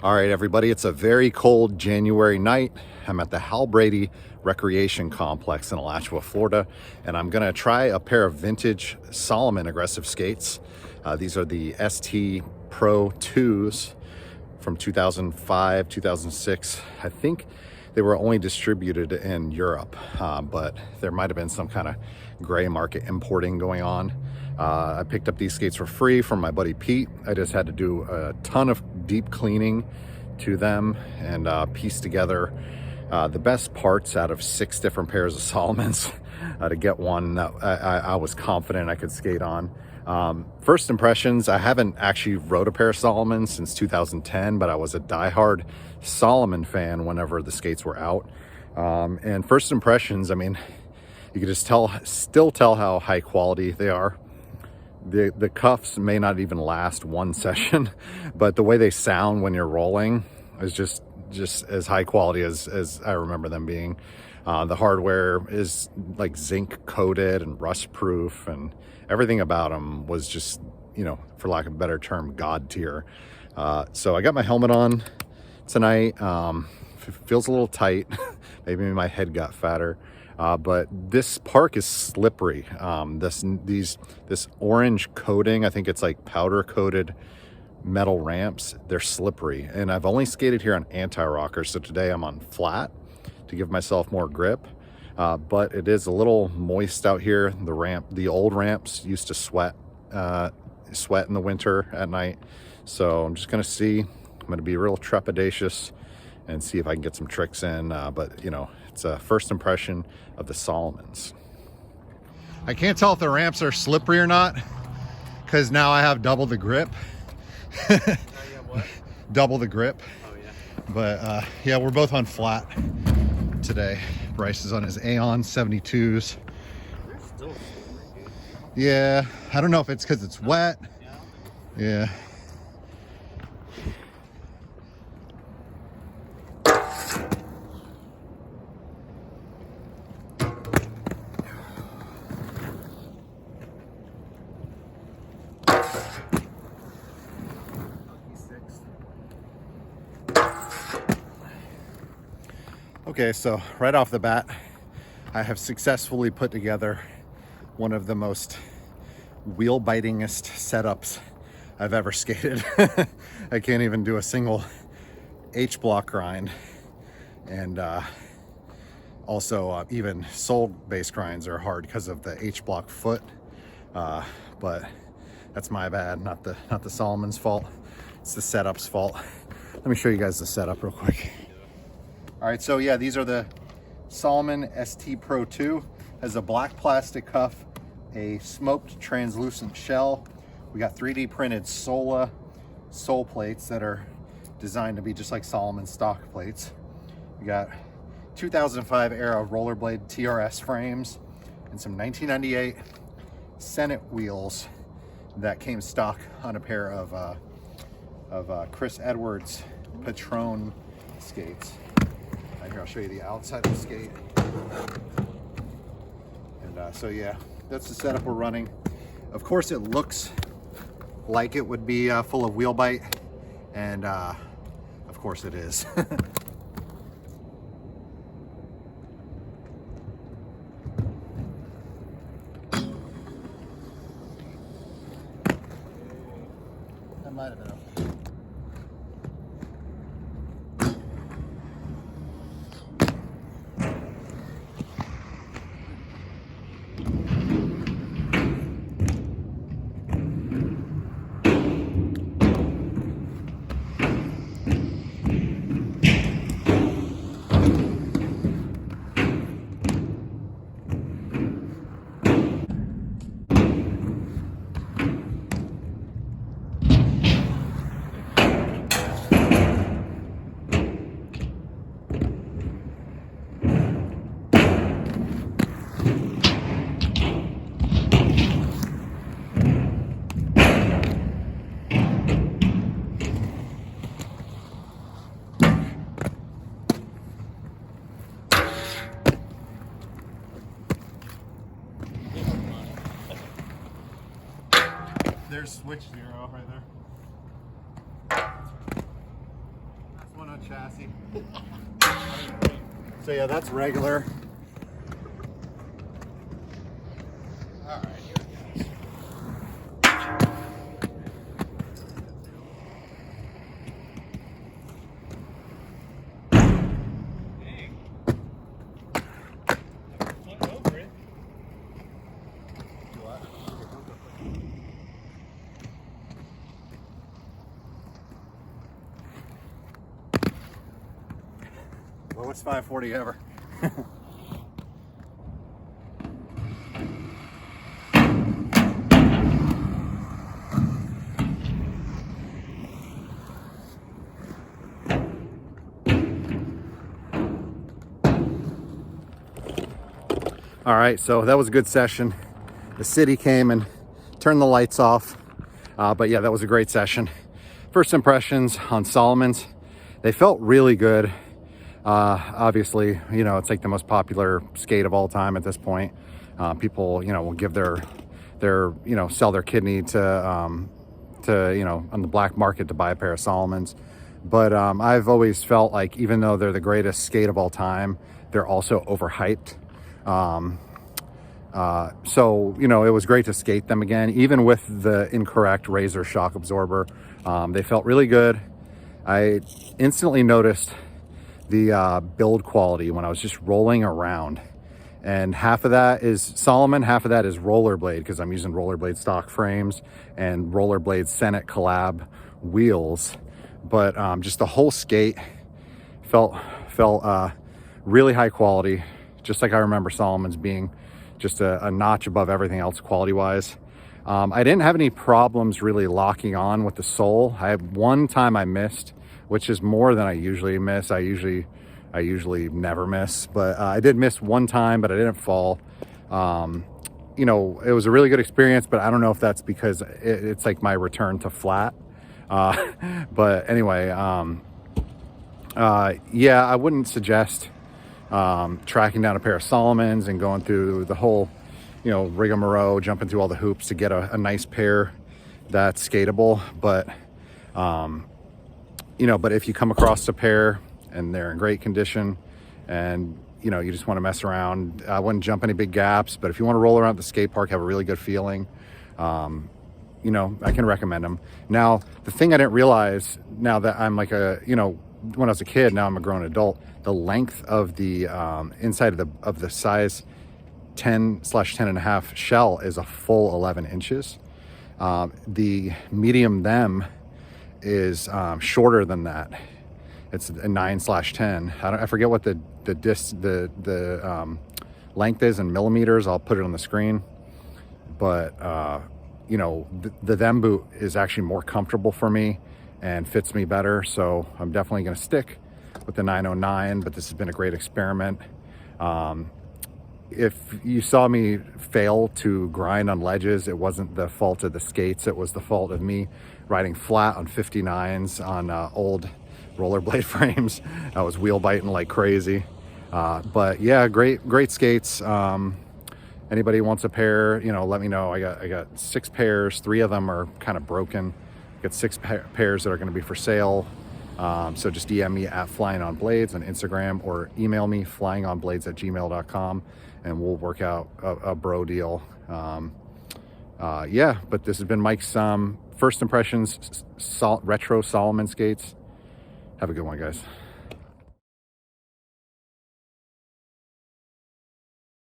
All right, everybody, it's a very cold January night. I'm at the Hal Brady Recreation Complex in Alachua, Florida, and I'm gonna try a pair of vintage Salomon aggressive skates. These are the ST Pro 2s from 2005, 2006. I think they were only distributed in Europe, but there might have been some kind of gray market importing going on. I picked up these skates for free from my buddy Pete. I just had to do a ton of deep cleaning to them and piece together the best parts out of 6 different pairs of Salomons to get one that I was confident I could skate on. First impressions, I haven't actually rode a pair of Salomons since 2010, but I was a diehard Salomon fan whenever the skates were out. And first impressions, I mean, you can just still tell how high quality they are. The cuffs may not even last one session, but the way they sound when you're rolling is just as high quality as I remember them being. The hardware is like zinc coated and rust proof, and everything about them was just, you know, for lack of a better term, God tier. So I got my helmet on tonight. Feels a little tight. Maybe my head got fatter. But this park is slippery. This orange coating, I think it's like powder coated metal ramps, they're slippery. And I've only skated here on anti-rocker, so today I'm on flat to give myself more grip. But it is a little moist out here. The old ramps used to sweat in the winter at night. So I'm just gonna see. I'm gonna be real trepidatious and see if I can get some tricks in. But you know, it's a first impression of the Salomons. I can't tell if the ramps are slippery or not because now I have double the grip. Double the grip. Oh, yeah. But yeah, we're both on flat today. Bryce is on his Aeon 72s. They're still slippery, dude. Yeah, I don't know if it's because it's wet. Yeah. Okay, so right off the bat, I have successfully put together one of the most wheel-bitingest setups I've ever skated. I can't even do a single H-block grind. And also even sole-based grinds are hard because of the H-block foot. But that's my bad, not the Salomon's fault. It's the setup's fault. Let me show you guys the setup real quick. All right, so yeah, these are the Salomon ST Pro 2. Has a black plastic cuff, a smoked translucent shell. We got 3D printed Sola sole plates that are designed to be just like Salomon stock plates. We got 2005 era rollerblade TRS frames and some 1998 Senate wheels that came stock on a pair of Chris Edwards Patron skates. Here, I'll show you the outside of the skate. And so yeah, that's the setup we're running. Of course, it looks like it would be full of wheel bite, and of course it is. That might have been okay. There's switch 0 right there. chassis. So yeah, that's regular. All right, here it goes. Lowest 540 ever. All right, so that was a good session. The city came and turned the lights off. But yeah, that was a great session. First impressions on Salomon's, they felt really good. Obviously, you know, it's like the most popular skate of all time at this point. People, you know, will give their, you know, sell their kidney to, you know, on the black market to buy a pair of Salomons. But I've always felt like even though they're the greatest skate of all time, they're also overhyped. So, you know, it was great to skate them again, even with the incorrect razor shock absorber. They felt really good. I instantly noticed the build quality when I was just rolling around, and half of that is Salomon, half of that is rollerblade, because I'm using rollerblade stock frames and rollerblade Senate collab wheels. But just the whole skate felt really high quality, just like I remember Salomon's being, just a notch above everything else quality wise. I didn't have any problems really locking on with the sole. I had one time I missed, which is more than I usually miss. I usually never miss, but I did miss one time, but I didn't fall. You know, it was a really good experience, but I don't know if that's because it's like my return to flat. But anyway, yeah, I wouldn't suggest tracking down a pair of Salomons and going through the whole, you know, rigmarole, jumping through all the hoops to get a nice pair that's skatable. But you know, but if you come across a pair and they're in great condition and, you know, you just want to mess around, I wouldn't jump any big gaps. But if you want to roll around the skate park, have a really good feeling, you know, I can recommend them. Now, the thing I didn't realize, now that I'm like you know, when I was a kid, now I'm a grown adult, the length of the inside of the size 10/10.5 shell is a full 11 inches. The medium them is shorter than that. It's a 9/10. I forget what the length is in millimeters. I'll put it on the screen. But you know, the them boot is actually more comfortable for me and fits me better. So I'm definitely going to stick with the 909. But this has been a great experiment. If you saw me fail to grind on ledges, it wasn't the fault of the skates. It was the fault of me riding flat on 59s on old rollerblade frames. I was wheel biting like crazy. But yeah, great skates. Anybody wants a pair, you know, let me know. I got 6 pairs. 3 of them are kind of broken. I got 6 pairs that are going to be for sale. So just DM me at Flying on Blades on Instagram, or email me flyingonblades@gmail.com, and we'll work out a bro deal. Yeah, but this has been Mike's first impressions retro Salomon skates. Have a good one, guys.